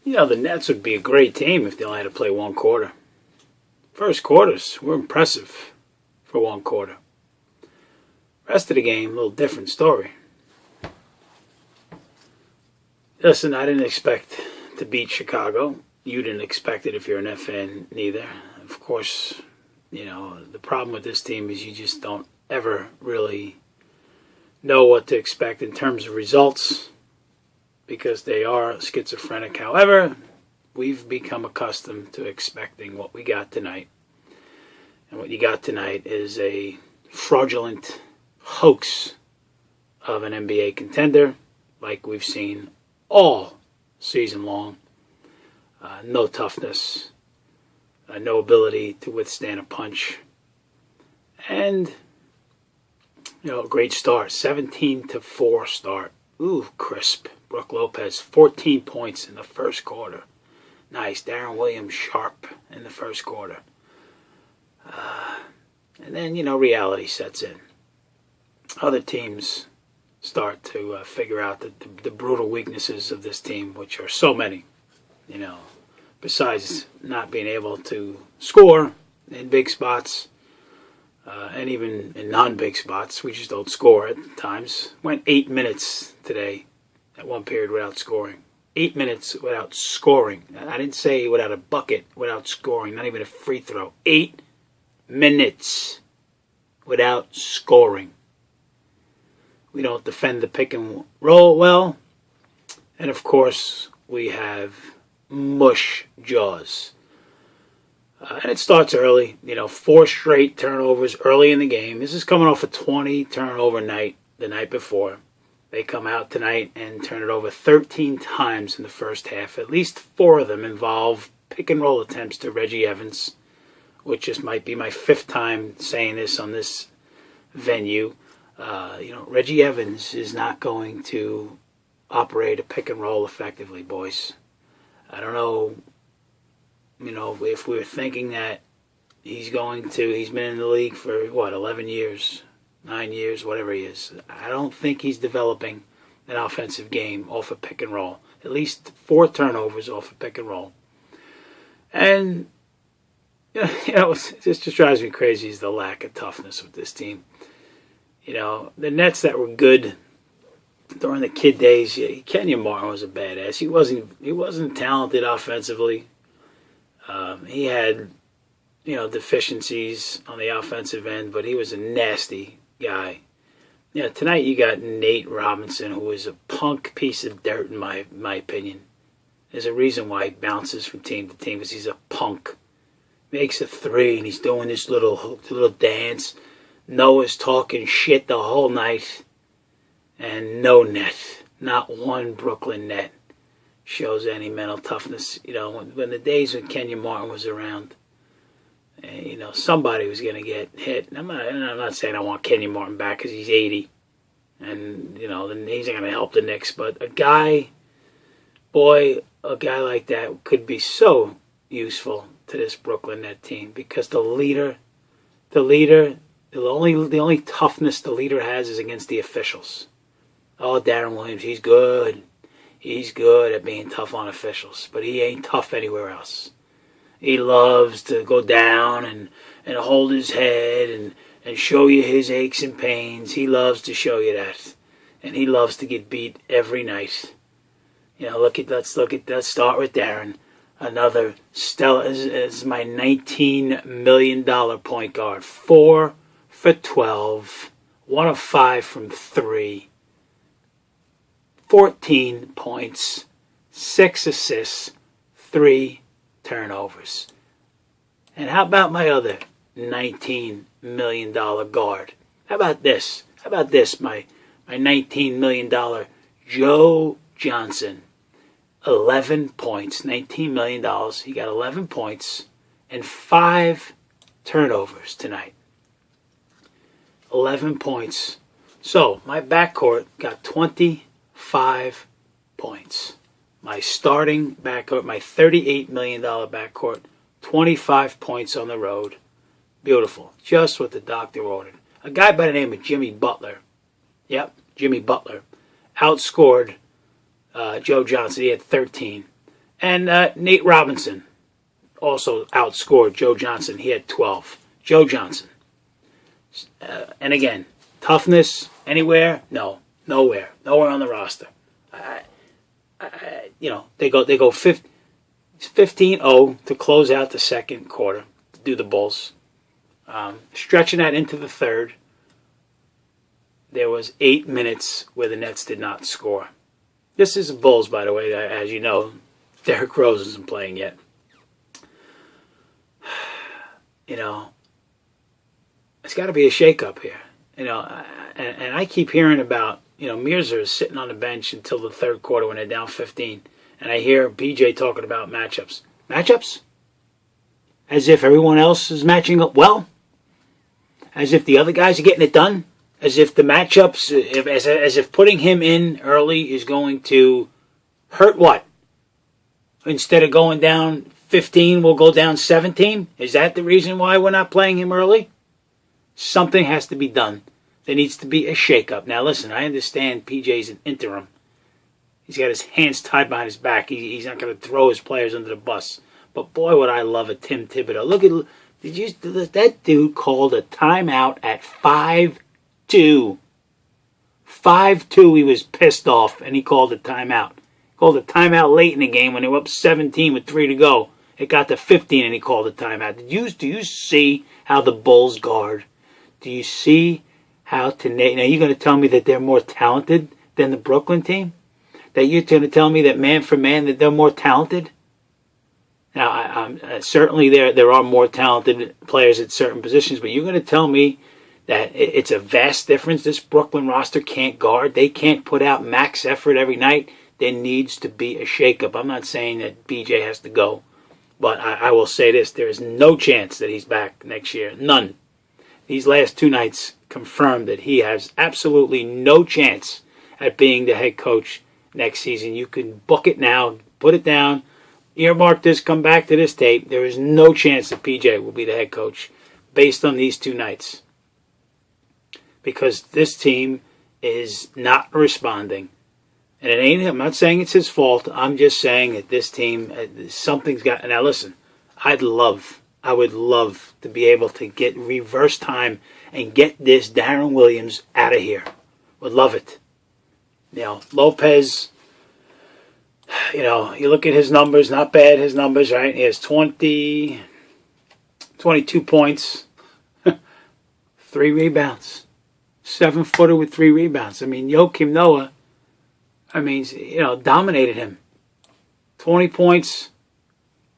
The Nets would be a great team if they only had to play one quarter. First quarters were impressive for one quarter. Rest of the game, a little different story. Listen, I didn't expect to beat Chicago. You didn't expect it if you're an F fan, neither. Of course, the problem with this team is you just don't ever really know what to expect in terms of results because they are schizophrenic. However, we've become accustomed to expecting what we got tonight. And what you got tonight is a fraudulent hoax of an NBA contender like we've seen all season long. No toughness, no ability to withstand a punch. And, great start. 17-4 start. Ooh, crisp. Brook Lopez, 14 points in the first quarter. Nice. Darren Williams sharp in the first quarter. And then, reality sets in. Other teams start to figure out the brutal weaknesses of this team, which are so many. Besides not being able to score in big spots, and even in non-big spots, we just don't score at times. Went 8 minutes today at one period without scoring. 8 minutes without scoring. I didn't say without a bucket, without scoring, not even a free throw. 8 minutes without scoring. We don't defend the pick and roll well. And of course, we have mush jaws. And it starts early. 4 straight turnovers early in the game. This is coming off a 20 turnover night the night before. They come out tonight and turn it over 13 times in the first half. At least 4 of them involve pick and roll attempts to Reggie Evans, which just might be my 5th time saying this on this venue. Reggie Evans is not going to operate a pick and roll effectively, boys. I don't know, if we were thinking that he's been in the league for, 11 years, 9 years, whatever he is. I don't think he's developing an offensive game off a pick and roll. At least 4 turnovers off a pick and roll. And, it just drives me crazy is the lack of toughness with this team. The Nets that were good during the kid days, Kenyon Martin was a badass. He wasn't talented offensively. He had, deficiencies on the offensive end, but he was a nasty guy. Tonight you got Nate Robinson, who is a punk piece of dirt in my opinion. There's a reason why he bounces from team to team, because he's a punk. Makes a 3 and he's doing this little dance. Noah's talking shit the whole night. And no net. Not one Brooklyn net shows any mental toughness. When the days when Kenyon Martin was around, somebody was going to get hit. And I'm not saying I want Kenyon Martin back because he's 80. And, he's not going to help the Knicks. But a guy like that could be so useful to this Brooklyn net team, because the only toughness the leader has is against the officials. Oh, Darren Williams, he's good. He's good at being tough on officials, but he ain't tough anywhere else. He loves to go down and hold his head and show you his aches and pains. He loves to show you that. And he loves to get beat every night. Let's start with Darren. Another stellar is my $19 million point guard. 4 for 12. 1 of 5 from 3. 14 points. 6 assists. 3 turnovers. And how about my other $19 million guard? How about this? My $19 million Joe Johnson. 11 points, $19 million. He got 11 points and 5 turnovers tonight. 11 points. So my backcourt got 25 points. My starting backcourt, my $38 million backcourt, 25 points on the road. Beautiful. Just what the doctor ordered. A guy by the name of Jimmy Butler. Yep, Jimmy Butler. Outscored Joe Johnson. He had 13. And Nate Robinson also outscored Joe Johnson. He had 12. Joe Johnson. And again, toughness anywhere? No, nowhere on the roster. They go 15-0 to close out the second quarter to do the Bulls. Stretching that into the third, there was 8 minutes where the Nets did not score. This is the Bulls, by the way. As you know, Derrick Rose isn't playing yet. It's got to be a shakeup here. And I keep hearing about, Mirza is sitting on the bench until the third quarter when they're down 15. And I hear PJ talking about matchups. Matchups? As if everyone else is matching up well? As if the other guys are getting it done? As if the matchups, as if putting him in early is going to hurt what? Instead of going down 15, we'll go down 17? Is that the reason why we're not playing him early? Something has to be done. There needs to be a shakeup. Now listen, I understand PJ's an interim. He's got his hands tied behind his back. He's not going to throw his players under the bus. But boy, would I love a Tim Tibedou. Look at that dude called a timeout at 5-2. 5-2, he was pissed off, and he called a timeout. He called a timeout late in the game when they were up 17 with 3 to go. It got to 15, and he called a timeout. Do you see how the Bulls guard? Do you see how now you're going to tell me that they're more talented than the Brooklyn team? That you're going to tell me that man for man that they're more talented? Now, I'm certainly there are more talented players at certain positions, but you're going to tell me that it's a vast difference. This Brooklyn roster can't guard. They can't put out max effort every night. There needs to be a shakeup. I'm not saying that BJ has to go, but I will say this. There is no chance that he's back next year. None. These last 2 nights confirmed that he has absolutely no chance at being the head coach next season. You can book it now, put it down, earmark this, come back to this tape. There is no chance that PJ will be the head coach based on these 2 nights. Because this team is not responding. And it ain't him. I'm not saying it's his fault. I'm just saying that this team, something's got... Now listen, I would love to be able to get reverse time and get this Darren Williams out of here. Would love it. Lopez, you look at his numbers, not bad, his numbers, right? He has 22 points, 3 rebounds. 7-footer with 3 rebounds. Joakim Noah, dominated him. 20 points,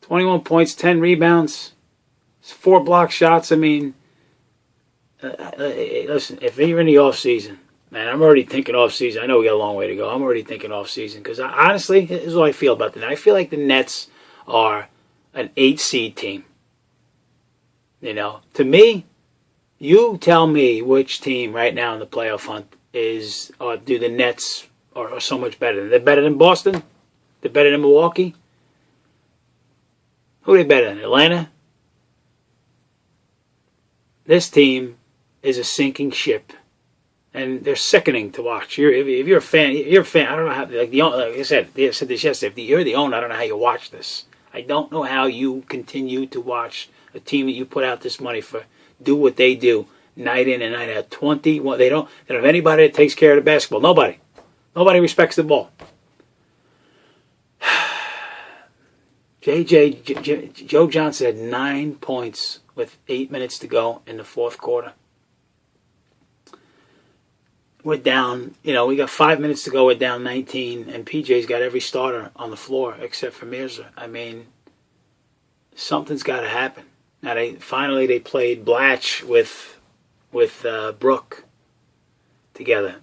21 points, 10 rebounds, 4 block shots. Listen, if you're in the offseason, man, I'm already thinking offseason. I know we got a long way to go. I'm already thinking offseason because honestly, this is what I feel about the Nets. I feel like the Nets are an 8 seed team. To me, you tell me which team right now in the playoff hunt is, or do the Nets are so much better? They're better than Boston? They're better than Milwaukee? Who are they better than? Atlanta? This team is a sinking ship. And they're sickening to watch. If you're a fan, I don't know how, like I said this yesterday, if you're the owner, I don't know how you watch this. I don't know how you continue to watch a team that you put out this money for do what they do night in and night out. 21. They don't have anybody that takes care of the basketball. Nobody respects the ball. Joe Johnson had 9 points with 8 minutes to go in the fourth quarter. We're down, we got 5 minutes to go. We're down 19, and PJ's got every starter on the floor except for Mirza. Something's got to happen. Now they played Blatch with Brook together.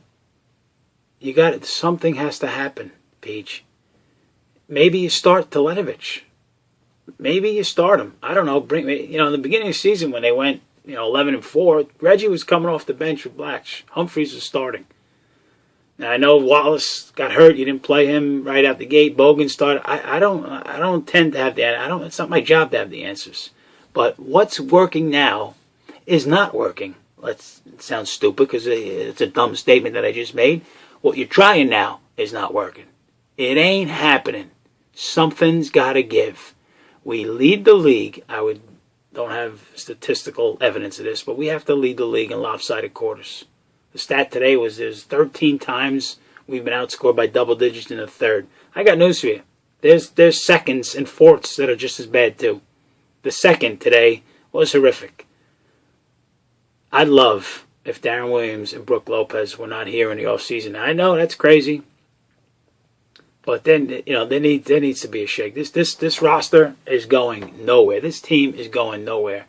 Something has to happen, Peach. Maybe you start Teletovic. Maybe you start him. I don't know. In the beginning of the season when they went 11-4, Reggie was coming off the bench with Blatch. Humphries was starting. Now I know Wallace got hurt. You didn't play him right out the gate. Bogan started. I don't tend to have it's not my job to have the answers. But what's working now is not working. It sounds stupid because it's a dumb statement that I just made. What you're trying now is not working. It ain't happening. Something's got to give. We lead the league. Don't have statistical evidence of this, but we have to lead the league in lopsided quarters. The stat today was there's 13 times we've been outscored by double digits in the third. I got news for you. There's seconds and fourths that are just as bad too. The second today was horrific. I'd love if Darren Williams and Brook Lopez were not here in the offseason. I know that's crazy. But then, there needs to be a shake. This roster is going nowhere. This team is going nowhere.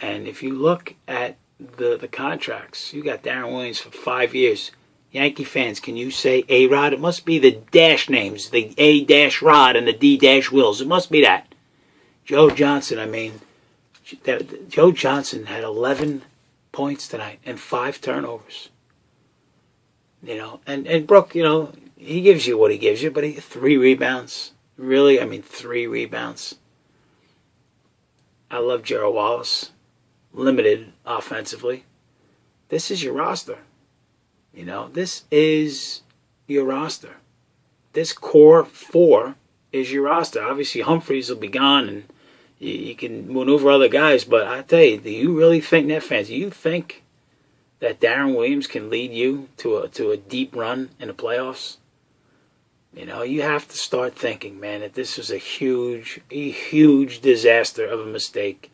And if you look at the contracts, you got Darren Williams for 5 years. Yankee fans, can you say A-Rod? It must be the dash names, the A-Rod and the D-Wills. It must be that. Joe Johnson, Joe Johnson had 11 points tonight and 5 turnovers. And Brook, he gives you what he gives you, but 3 rebounds. Really? 3 rebounds. I love Gerald Wallace. Limited offensively. This is your roster. This is your roster. This core 4 is your roster. Obviously, Humphreys will be gone, and you can maneuver other guys, but I tell you, do you really think, Net fans, do you think that Darren Williams can lead you to a deep run in the playoffs? You have to start thinking, man, that this was a huge disaster of a mistake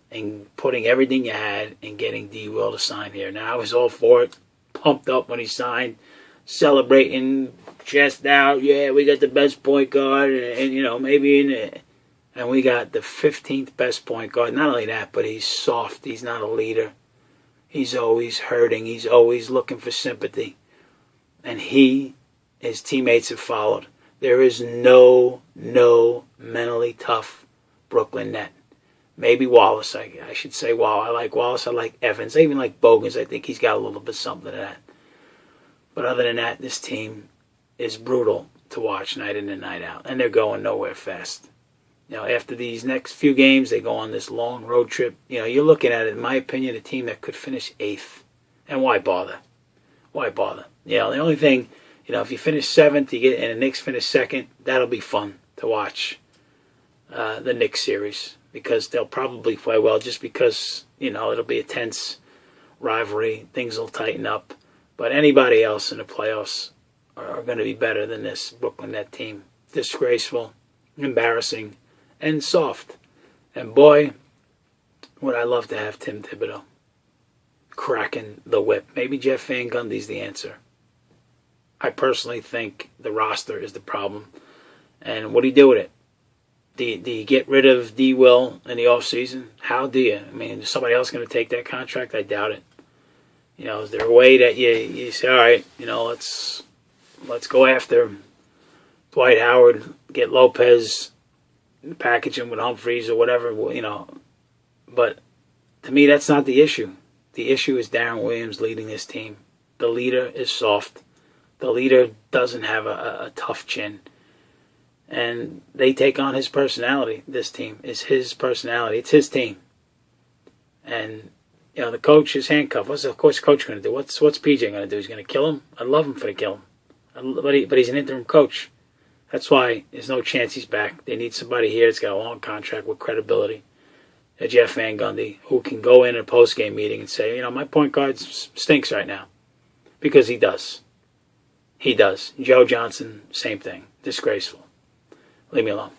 and putting everything you had and getting D-Will to sign here. Now, I was all for it, pumped up when he signed, celebrating, chest out, yeah, we got the best point guard, and maybe in it. And we got the 15th best point guard. Not only that, but he's soft. He's not a leader. He's always hurting. He's always looking for sympathy. And his teammates have followed. There is no mentally tough Brooklyn net. Maybe Wallace. I should say Wallace. I like Wallace. I like Evans. I even like Bogans. I think he's got a little bit something to that. But other than that, this team is brutal to watch night in and night out. And they're going nowhere fast. After these next few games, they go on this long road trip. You're looking at it, in my opinion, a team that could finish 8th. And why bother? Why bother? The only thing, if you finish 7th, and the Knicks finish 2nd, that'll be fun to watch the Knicks series. Because they'll probably play well just because, it'll be a tense rivalry. Things will tighten up. But anybody else in the playoffs are going to be better than this Brooklyn Net team. Disgraceful, embarrassing, and soft. And boy, would I love to have Tim Tibedou cracking the whip. Maybe Jeff Van Gundy's the answer. I personally think the roster is the problem. And what do you do with it? Do you get rid of D-Will in the offseason? How do you? Is somebody else going to take that contract? I doubt it. Is there a way that you say, all right, let's go after Dwight Howard, get Lopez, package him with Humphreys or whatever, But to me, that's not the issue. The issue is Darren Williams leading this team. The leader is soft. The leader doesn't have a tough chin. And they take on his personality. This team is his personality. It's his team. And, the coach is handcuffed. What's the coach going to do? What's PJ going to do? He's going to kill him? I'd love him for to kill him. But he's an interim coach. That's why there's no chance he's back. They need somebody here that's got a long contract with credibility. A Jeff Van Gundy, who can go in a post-game meeting and say, my point guard stinks right now. Because he does. He does. Joe Johnson, same thing. Disgraceful. Leave me alone.